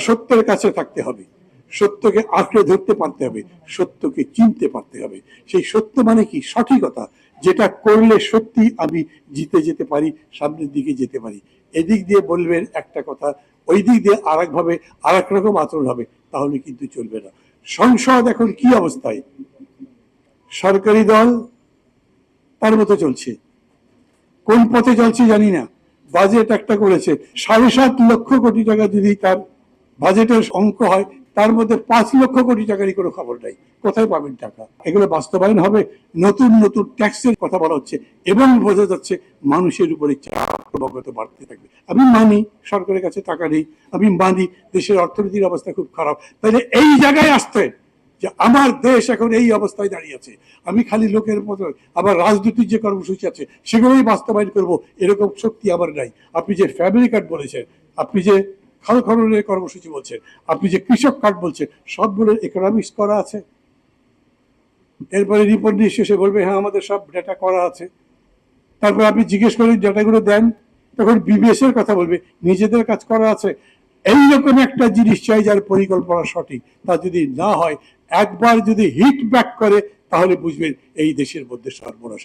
সত্যের কাছে থাকতে হবে, সত্যকে আঁকড়ে ধরতে পারতে হবে, সত্যকে চিনতে পারতে হবে। সেই সত্য মানে কি? সঠিকতা, যেটা করলে সত্যি আমি জিতে যেতে পারি, সামনের দিকে যেতে পারি। এদিক দিয়ে বলবেন একটা কথা, ওই দিক দিয়ে আর একভাবে আর এক রকম আচরণ হবে, তাহলে কিন্তু চলবে না। সংসদ এখন কি অবস্থায়? সরকারি দল তার মতো চলছে, কোন পথে চলছে জানি না। বাজেট একটা করেছে, 7.5 লক্ষ কোটি টাকা যদি তার বাজেটের অঙ্ক হয়, তার মধ্যে 5 লক্ষ কোটি টাকারই কোনো খবর নাই। কোথায় পাবেন টাকা? এগুলো বাস্তবায়ন হবে? নতুন নতুন ট্যাক্সের কথা বলা হচ্ছে এবং বোঝা যাচ্ছে মানুষের উপরে চাপ ক্রমাগত বাড়তে থাকবে। আমি মানি সরকারের কাছে টাকা নেই, আমি মানি দেশের অর্থনীতির অবস্থা খুব খারাপ, তাহলে এই জায়গায় আসতে যে আমার দেশ এখন এই অবস্থায় দাঁড়িয়ে আছে, আমি খালি লোকের মতো আবার রাজনীতির যে কর্মসূচি আছে সেগুলোই বাস্তবায়ন করব, এরকম শক্তি আমার নাই। আপনি যে ফ্যামিলি কার্ড বলেছেন, আপনি যে খাল খননের কর্মসূচি বলছেন, আপনি যে কৃষক কার্ড বলছেন, সবগুলোর ইকোনমিক্স করা আছে। এরপরে রিপোর্ট নিয়ে শেষে বলবে হ্যাঁ আমাদের সব ডেটা করা আছে। তারপর আপনি জিজ্ঞেস করেন ডেটাগুলো দেন, তখন বিবিএস এর কথা বলবে নিজেদের কাজ করা আছে। এইরকম একটা জিনিস চাই যার পরিকল্পনা সঠিক। তা যদি না হয়, একবার যদি হিট ব্যাক করে, তাহলে বুঝবেন এই দেশের মধ্যে সর্বনাশ।